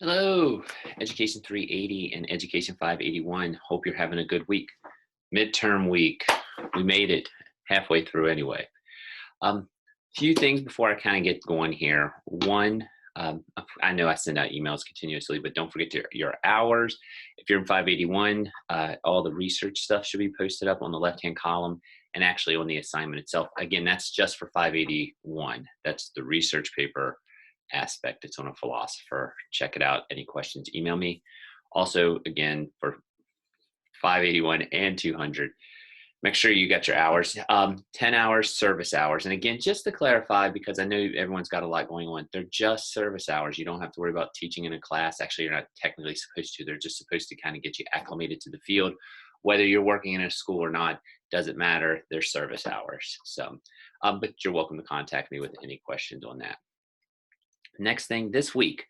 Hello, Education 380 and Education 581. Hope you're having a good week. Midterm week. We made it halfway through anyway. Few things before I kind of get going here. One, I know I send out emails continuously, but don't forget your hours. If you're in 581, all the research stuff should be posted up on the left-hand column and actually on the assignment itself. Again, that's just for 581. That's the research paper aspect. It's on a philosopher. Check it out. Any questions, email me. Also, again, for 581 and 200, make sure you got your hours. 10 hours service hours. And again, just to clarify, because I know everyone's got a lot going on, they're just service hours. You don't have to worry about teaching in a class. Actually, you're not technically supposed to. They're just supposed to kind of get you acclimated to the field. Whether you're working in a school or not, doesn't matter. They're service hours. So, but you're welcome to contact me with any questions on that. Next thing this week,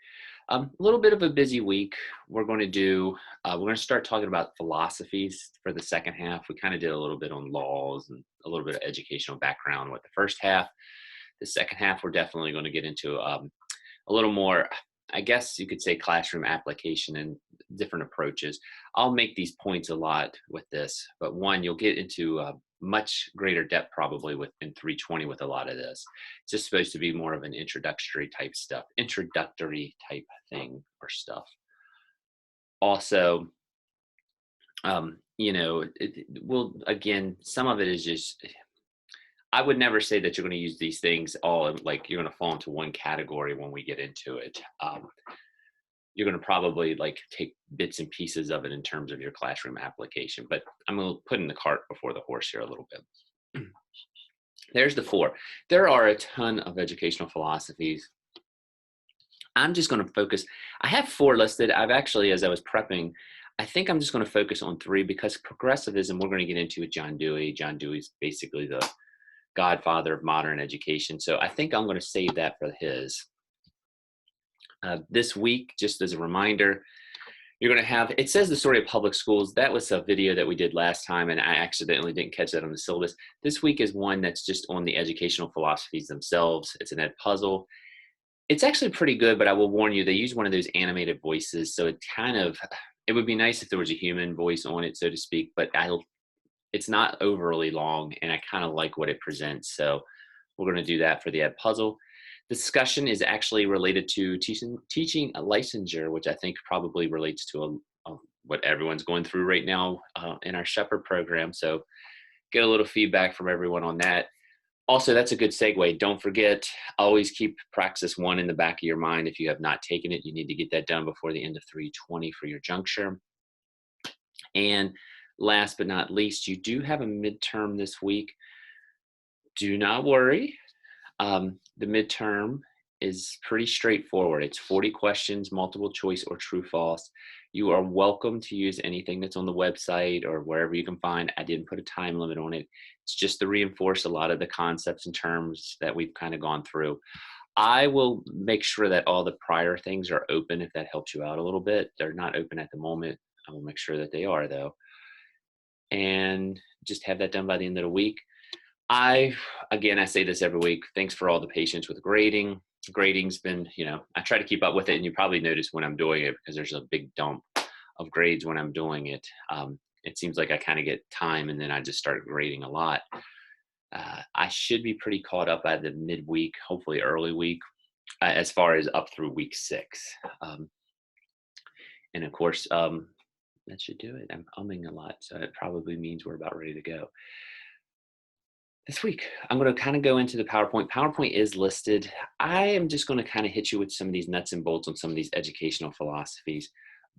a little bit of a busy week. We're going to start talking about philosophies for the second half. We kind of did a little bit on laws and a little bit of educational background with the first half. The second half, we're definitely going to get into a little more, I guess you could say, classroom application and different approaches. I'll make these points a lot with this, but one, you'll get into much greater depth probably within 320 with a lot of this. It's just supposed to be more of an introductory type thing or stuff. Also, again, some of it is just, I would never say that you're going to use these things all like you're going to fall into one category when we get into it. You're going to probably like take bits and pieces of it in terms of your classroom application, but I'm going to put in the cart before the horse here a little bit. There's the four. There are a ton of educational philosophies. I'm just going to focus. I have four listed. I've actually, as I was prepping, I think I'm just going to focus on three because progressivism, we're going to get into with John Dewey. John Dewey's basically the godfather of modern education. So I think I'm going to save that for his. This week, just as a reminder, you're going to have, it says the story of public schools. That was a video that we did last time, and I accidentally didn't catch that on the syllabus. This week is one that's just on the educational philosophies themselves. It's an ed puzzle. It's actually pretty good, but I will warn you, they use one of those animated voices. So it would be nice if there was a human voice on it, so to speak, but it's not overly long, and I kind of like what it presents. So we're going to do that for the ed puzzle. Discussion is actually related to teaching a licensure, which I think probably relates to what everyone's going through right now in our Shepherd program. So get a little feedback from everyone on that. Also, that's a good segue. Don't forget, always keep Praxis 1 in the back of your mind. If you have not taken it, you need to get that done before the end of 320 for your juncture. And last but not least, you do have a midterm this week. Do not worry. The midterm is pretty straightforward. It's 40 questions, multiple choice or true false. You are welcome to use anything that's on the website or wherever you can find. I didn't put a time limit on it. It's just to reinforce a lot of the concepts and terms that we've kind of gone through. I will make sure that all the prior things are open if that helps you out a little bit. They're not open at the moment. I will make sure that they are though. And just have that done by the end of the week. Again, I say this every week. Thanks for all the patience with grading. Grading's been, I try to keep up with it, and you probably notice when I'm doing it because there's a big dump of grades when I'm doing it. It seems like I kind of get time, and then I just start grading a lot. I should be pretty caught up by the midweek, hopefully early week, as far as up through week 6. And of course, that should do it. I'm umming a lot, so it probably means we're about ready to go. This week, I'm going to kind of go into the PowerPoint. PowerPoint is listed. I am just going to kind of hit you with some of these nuts and bolts on some of these educational philosophies.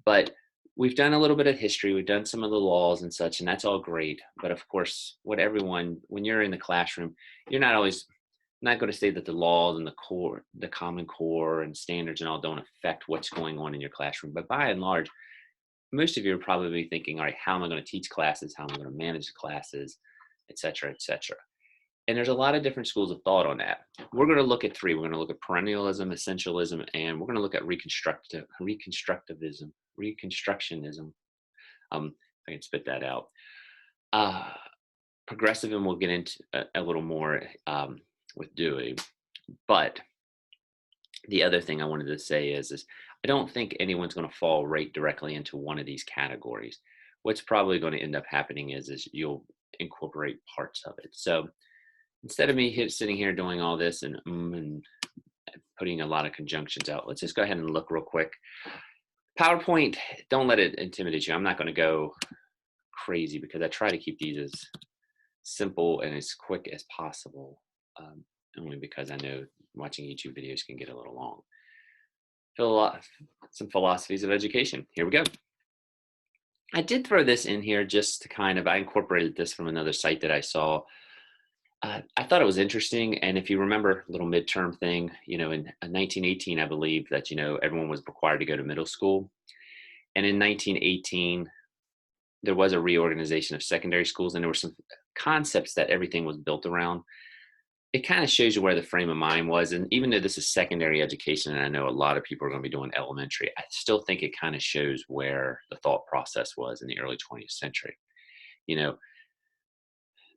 But we've done a little bit of history. We've done some of the laws and such, and that's all great. But of course, when you're in the classroom, you're not going to say that the laws and the Common Core and standards and all don't affect what's going on in your classroom. But by and large, most of you are probably thinking, all right, how am I going to teach classes? How am I going to manage the classes, et cetera, et cetera. And there's a lot of different schools of thought on that. We're going to look at 3. We're going to look at perennialism, essentialism, and we're going to look at reconstructionism. If I can spit that out. Progressivism we'll get into a little more with Dewey. But The other thing I wanted to say is I don't think anyone's going to fall right directly into one of these categories. What's probably going to end up happening is you'll incorporate parts of it. So instead of me sitting here doing all this and putting a lot of conjunctions out, let's just go ahead and look real quick. PowerPoint, don't let it intimidate you. I'm not going to go crazy because I try to keep these as simple and as quick as possible, only because I know watching YouTube videos can get a little long. Some philosophies of education. Here we go. I did throw this in here just to I incorporated this from another site that I saw. I thought it was interesting. And if you remember a little midterm thing, in 1918, I believe that, everyone was required to go to middle school. And in 1918, there was a reorganization of secondary schools, and there were some concepts that everything was built around. It kind of shows you where the frame of mind was. And even though this is secondary education, and I know a lot of people are going to be doing elementary, I still think it kind of shows where the thought process was in the early 20th century.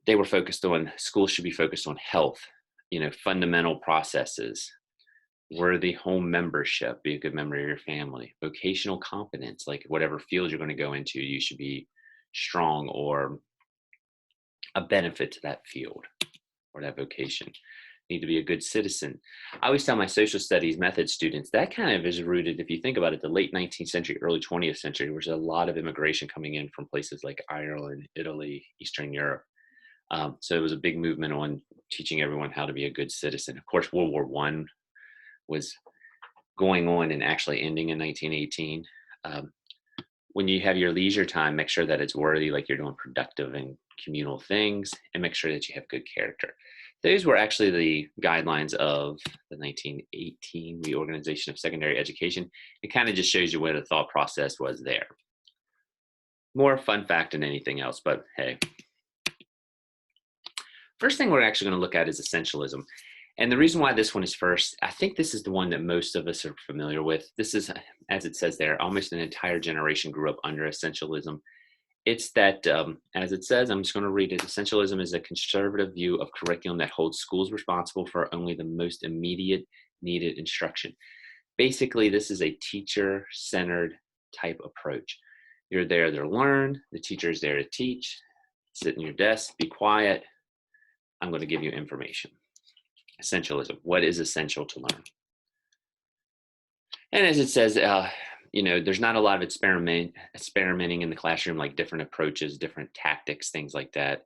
They were focused on, schools should be focused on health, fundamental processes, worthy home membership, be a good member of your family, vocational competence, like whatever field you're going to go into, you should be strong or a benefit to that field or that vocation. Need to be a good citizen. I always tell my social studies method students that kind of is rooted, if you think about it, the late 19th century, early 20th century, there was a lot of immigration coming in from places like Ireland, Italy, Eastern Europe. So it was a big movement on teaching everyone how to be a good citizen. Of course, World War I was going on and actually ending in 1918. When you have your leisure time, make sure that it's worthy, like you're doing productive and communal things, and make sure that you have good character. Those were actually the guidelines of the 1918 reorganization of secondary education. It kind of just shows you where the thought process was there. More fun fact than anything else, but hey. First thing we're actually going to look at is essentialism. And the reason why this one is first, I think this is the one that most of us are familiar with. This is, as it says there, almost an entire generation grew up under essentialism. It's that, as it says, I'm just going to read it. Essentialism is a conservative view of curriculum that holds schools responsible for only the most immediate needed instruction. Basically, this is a teacher-centered type approach. You're there to learn. The teacher is there to teach. Sit in your desk, be quiet. I'm going to give you information. Essentialism. What is essential to learn? And as it says, there's not a lot of experimenting in the classroom, like different approaches, different tactics, things like that.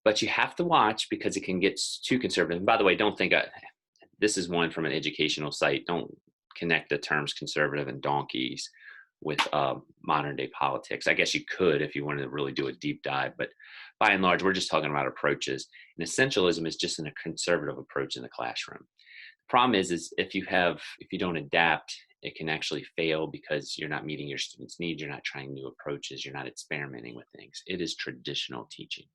But you have to watch because it can get too conservative. And by the way, don't think this is one from an educational site. Don't connect the terms conservative and donkeys with modern day politics. I guess you could if you wanted to really do a deep dive, but by and large, we're just talking about approaches. And essentialism is just a conservative approach in the classroom. The problem is if you don't adapt, it can actually fail because you're not meeting your students' needs. You're not trying new approaches. You're not experimenting with things. It is traditional teaching.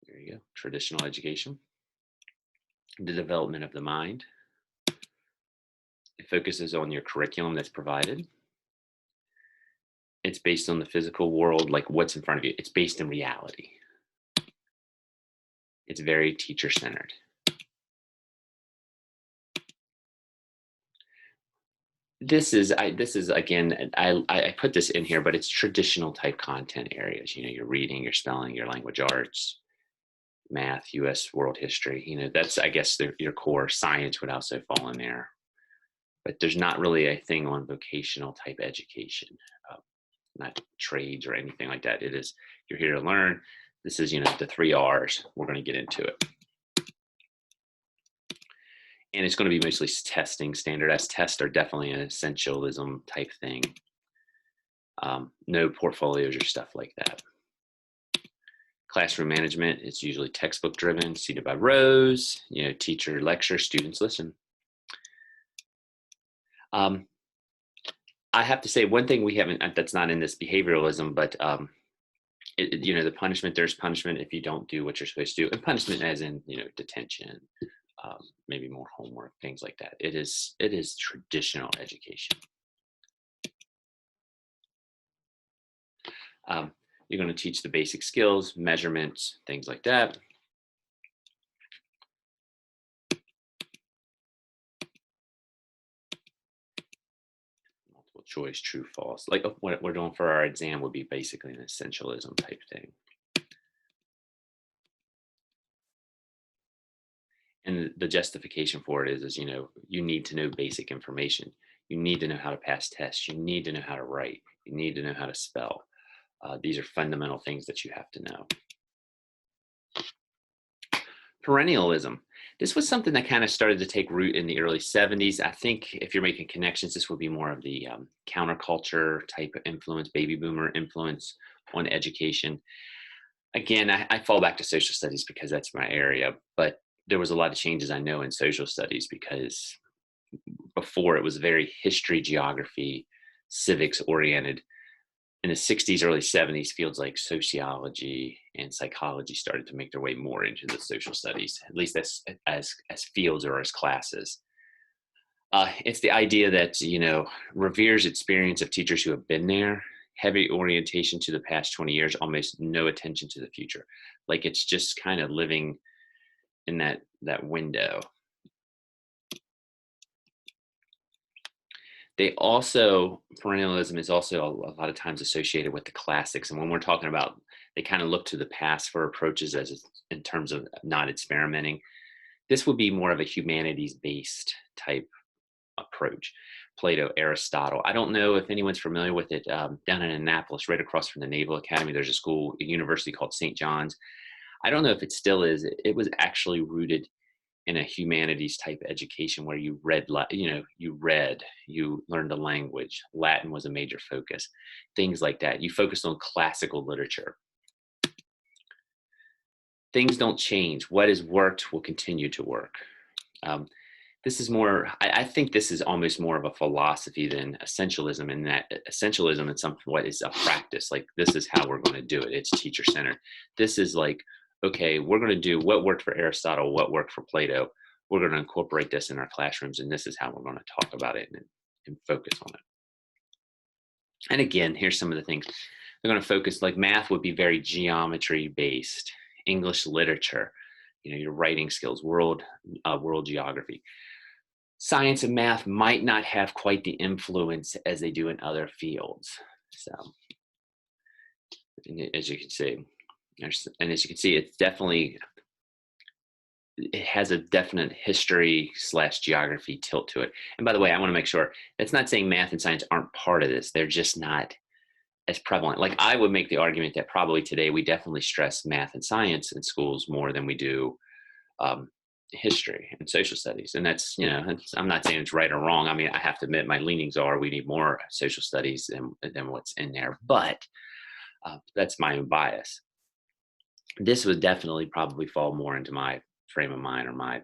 There you go. Traditional education. The development of the mind. It focuses on your curriculum that's provided. It's based on the physical world, like what's in front of you. It's based in reality. It's very teacher-centered. This is again, I put this in here, but it's traditional type content areas. Your reading, your spelling, your language arts, math, U.S. world history. That's, I guess, your core. Science would also fall in there. But there's not really a thing on vocational type education, not trades or anything like that. It is, you're here to learn. This is, the 3 R's. We're going to get into it. And it's going to be mostly testing. Standardized tests are definitely an essentialism type thing. No portfolios or stuff like that. Classroom management, it's usually textbook driven, seated by rows, teacher lecture, students listen. I have to say one thing we haven't, that's not in this behavioralism, but the punishment, there's punishment if you don't do what you're supposed to do, and punishment as in, detention, maybe more homework, things like that. It is traditional education. You're going to teach the basic skills, measurements, things like that. choice, true, false. Like what we're doing for our exam would be basically an essentialism type thing. And the justification for it is, you need to know basic information. You need to know how to pass tests. You need to know how to write. You need to know how to spell. These are fundamental things that you have to know. Perennialism. This was something that kind of started to take root in the early 70s. I think if you're making connections, this would be more of the counterculture type of influence, baby boomer influence on education. Again, I fall back to social studies because that's my area, but there was a lot of changes I know in social studies because before it was very history, geography, civics oriented. In the 60s, early 70s, fields like sociology and psychology started to make their way more into the social studies, at least as fields or as classes. It's the idea that, reveres experience of teachers who have been there, heavy orientation to the past 20 years, almost no attention to the future. Like it's just kind of living in that window. Perennialism is also a lot of times associated with the classics. And when we're talking about, they kind of look to the past for approaches as in terms of not experimenting. This would be more of a humanities based type approach. Plato, Aristotle. I don't know if anyone's familiar with it. Down in Annapolis, right across from the Naval Academy, there's a university called St. John's. I don't know if it still is. It was actually rooted in a humanities type education where you read, you learned a language. Latin was a major focus, things like that. You focused on classical literature. Things don't change. What has worked will continue to work. This is more, I think this is almost more of a philosophy than essentialism, in that essentialism is what is a practice. Like, this is how we're going to do it. It's teacher centered. This is like, okay, we're going to do what worked for Aristotle, what worked for Plato. We're going to incorporate this in our classrooms, and this is how we're going to talk about it and focus on it. And again, here's some of the things. They're going to focus, like math would be very geometry based, English literature, your writing skills, world geography. Science and math might not have quite the influence as they do in other fields. So, as you can see, it has a definite history / geography tilt to it. And by the way, I want to make sure that's not saying math and science aren't part of this. They're just not as prevalent. Like, I would make the argument that probably today we definitely stress math and science in schools more than we do history and social studies. And that's, I'm not saying it's right or wrong. I mean, I have to admit my leanings are we need more social studies than what's in there, but that's my own bias. This would definitely probably fall more into my frame of mind or my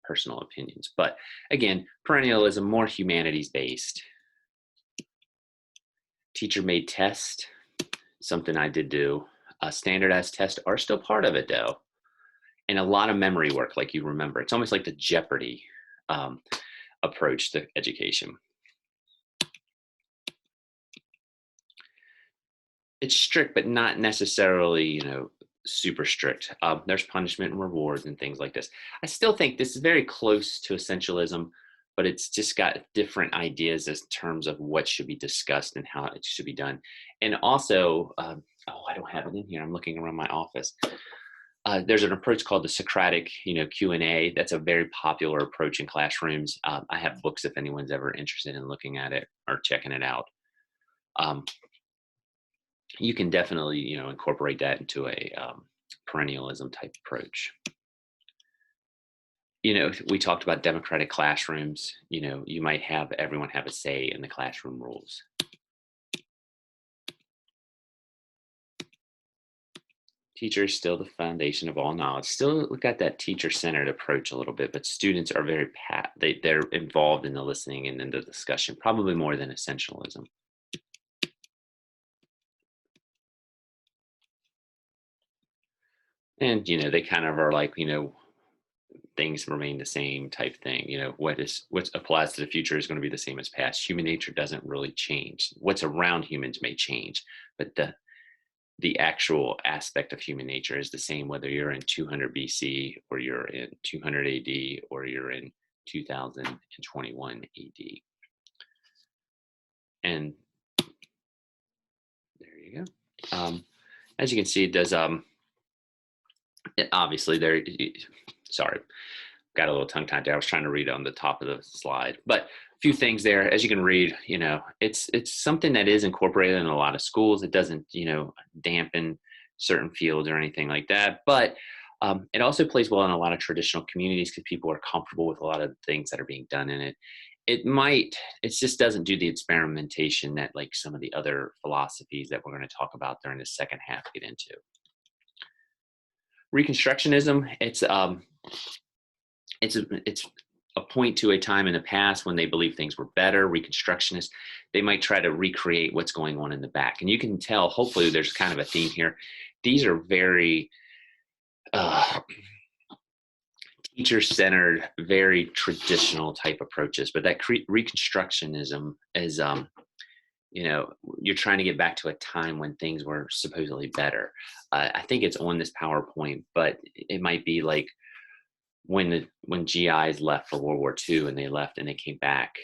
personal opinions. But again, perennialism, more humanities based. Teacher made test, something I did do. Standardized tests are still part of it though. And a lot of memory work, like you remember. It's almost like the Jeopardy approach to education. It's strict, but not necessarily, super strict. There's punishment and rewards and things like this. I still think this is very close to essentialism, but it's just got different ideas as terms of what should be discussed and how it should be done. And also, I don't have it in here. I'm looking around my office. There's an approach called the Socratic, Q&A. That's a very popular approach in classrooms. I have books if anyone's ever interested in looking at it or checking it out. You can definitely, incorporate that into a perennialism type approach. We talked about democratic classrooms. You might have everyone have a say in the classroom rules. Teacher is still the foundation of all knowledge. Still got that teacher-centered approach a little bit, but students are very they're involved in the listening and in the discussion, probably more than essentialism. And they kind of are like, things remain the same type thing. What applies to the future is going to be the same as past. Human nature doesn't really change. What's around humans may change, but the actual aspect of human nature is the same whether you're in 200 BC or you're in 200 AD or you're in 2021 AD. And there you go. As you can see, it does, obviously there, sorry, got a little tongue tied there. I was trying to read on the top of the slide, but a few things there. As you can read, it's something that is incorporated in a lot of schools. It doesn't, dampen certain fields or anything like that, but it also plays well in a lot of traditional communities because people are comfortable with a lot of the things that are being done in it. It just doesn't do the experimentation that like some of the other philosophies that we're going to talk about during the second half get into. Reconstructionism, it's a point to a time in the past when they believe things were better. Reconstructionists, they might try to recreate what's going on in the back. And you can tell, hopefully there's kind of a theme here. These are very teacher-centered, very traditional type approaches, but that Reconstructionism is, you're trying to get back to a time when things were supposedly better. I think it's on this PowerPoint, but it might be like when GIs left for World War II and they left and they came back,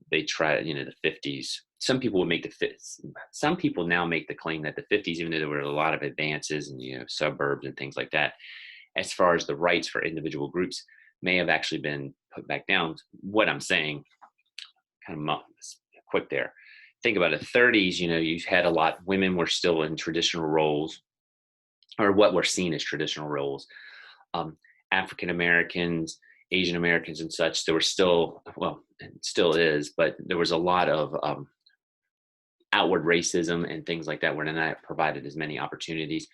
they tried, the 50s. Some people would make some people now make the claim that the 50s, even though there were a lot of advances and, suburbs and things like that, as far as the rights for individual groups may have actually been put back down. What I'm saying, kind of quick there. Think about it, 30s, you had a lot, women were still in traditional roles, or what were seen as traditional roles. African Americans, Asian Americans and such, there were still, well, it still is, but there was a lot of outward racism and things like that were not provided as many opportunities.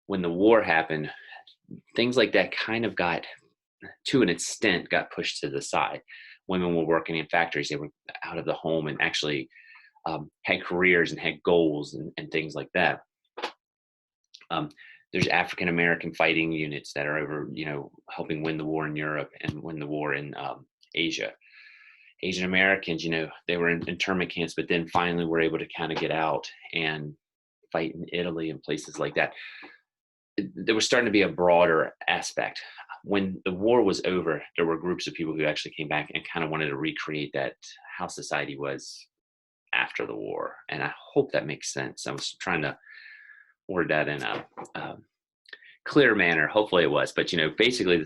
When the war happened, things like that kind of got, to an extent, got pushed to the side. Women were working in factories, they were out of the home and actually had careers and had goals and things like that. There's African American fighting units that are over, helping win the war in Europe and win the war in Asia. Asian Americans, they were in internment camps, but then finally were able to kind of get out and fight in Italy and places like that. There was starting to be a broader aspect. When the war was over, there were groups of people who actually came back and kind of wanted to recreate that, how society was after the war. And I hope that makes sense. I was trying to word that in a clear manner. Hopefully it was, but basically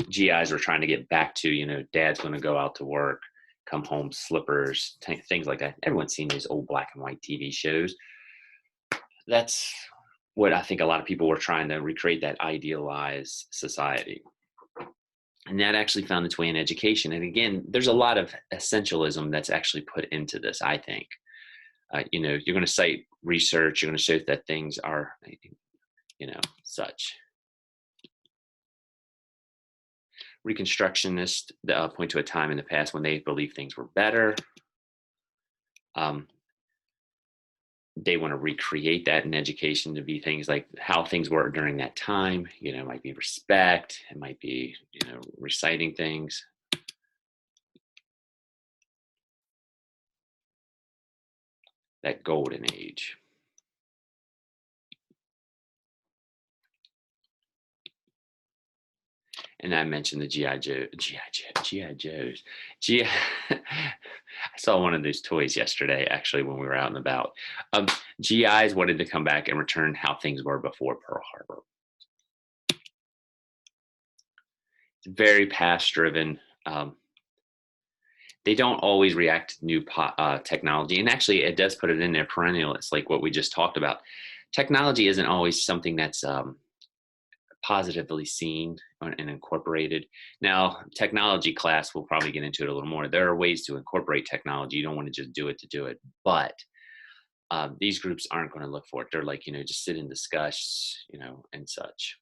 GIs were trying to get back to, dad's going to go out to work, come home, slippers, things like that. Everyone's seen these old black and white TV shows. That's what I think a lot of people were trying to recreate, that idealized society. And that actually found its way in education. And again, there's a lot of essentialism that's actually put into this, I think. You're going to cite research, you're going to show that things are, such. Reconstructionists point to a time in the past when they believe things were better. They want to recreate that in education to be things like how things were during that time. It might be respect, it might be, reciting things. That golden age. And I mentioned the GI Joes. I saw one of those toys yesterday, actually, when we were out and about. GIs wanted to come back and return how things were before Pearl Harbor. It's very past driven. They don't always react to new technology. And actually, it does put it in there, perennial. It's like what we just talked about. Technology isn't always something that's positively seen and incorporated. Now, technology class, we'll probably get into it a little more. There are ways to incorporate technology. You don't want to just do it to do it. But these groups aren't going to look for it. They're like, just sit and discuss, and such.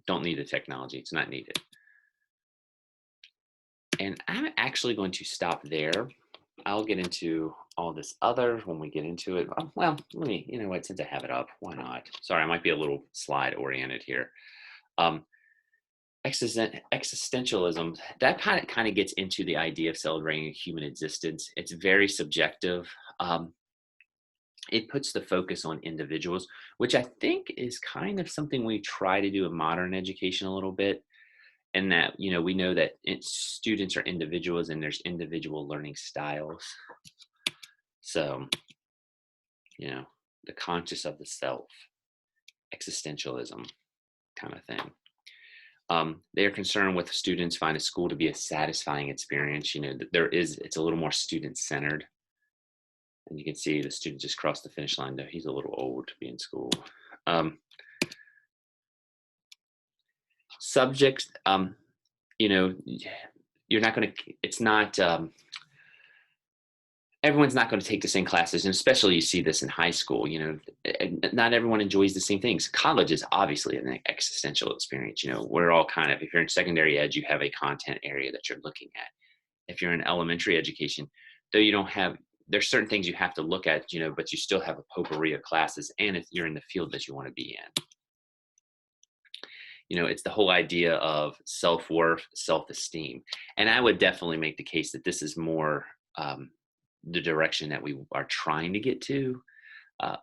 Don't need the technology. It's not needed. And I'm actually going to stop there. I'll get into all this other when we get into it. Well, let me, since I have it up, why not? Sorry, I might be a little slide oriented here. Existentialism, that kind of gets into the idea of celebrating human existence. It's very subjective. It puts the focus on individuals, which I think is kind of something we try to do in modern education a little bit. And that, we know that students are individuals and there's individual learning styles. So, you know, the conscious of the self, existentialism kind of thing. They are concerned with students find a school to be a satisfying experience. You know, it's a little more student centered. And you can see the student just crossed the finish line, though he's a little old to be in school. Um, Subjects, you know, you're not going to, it's not, everyone's not going to take the same classes. And especially you see this in high school, you know, not everyone enjoys the same things. College is obviously an existential experience. You know, we're all kind of, if you're in secondary ed, you have a content area that you're looking at. If you're in elementary education, though you don't have, there's certain things you have to look at, you know, but you still have a potpourri of classes, and if you're in the field that you want to be in. You know, it's the whole idea of self-worth, self-esteem. And I would definitely make the case that this is more the direction that we are trying to get to, uh,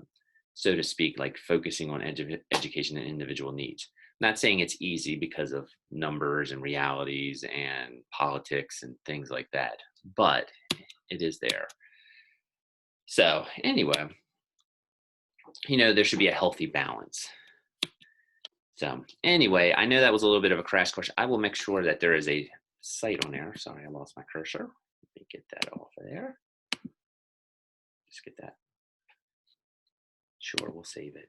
so to speak, like focusing on education and individual needs. I'm not saying it's easy because of numbers and realities and politics and things like that, but it is there. So anyway, you know, there should be a healthy balance. So anyway, I know that was a little bit of a crash course. I will make sure that there is a site on there. Sorry, I lost my cursor. Let me get that off of there. Just get that. Sure, we'll save it.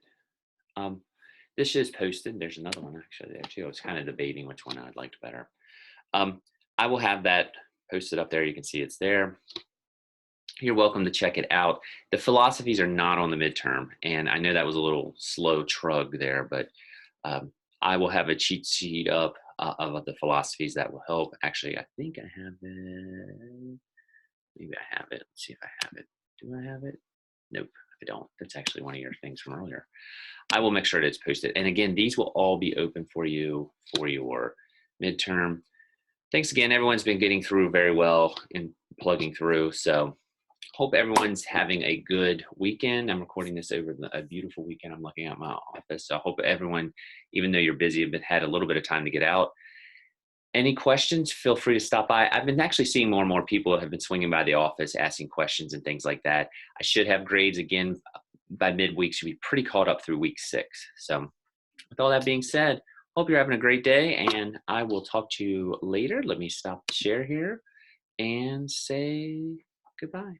This is posted. There's another one actually there too. I was kind of debating which one I'd liked better. I will have that posted up there. You can see it's there. You're welcome to check it out. The philosophies are not on the midterm, and I know that was a little slow trug there, but I will have a cheat sheet up of the philosophies that will help. Actually, I think I have it. Maybe I have it. Let's see if I have it. Do I have it? Nope, I don't. That's actually one of your things from earlier. I will make sure that it's posted. And again, these will all be open for you for your midterm. Thanks again. Everyone's been getting through very well and plugging through. So hope everyone's having a good weekend. I'm recording this over a beautiful weekend. I'm looking at my office. So I hope everyone, even though you're busy, have had a little bit of time to get out. Any questions, feel free to stop by. I've been actually seeing more and more people have been swinging by the office, asking questions and things like that. I should have grades again by midweek, should be pretty caught up through week 6. So with all that being said, hope you're having a great day, and I will talk to you later. Let me stop the share here and say goodbye.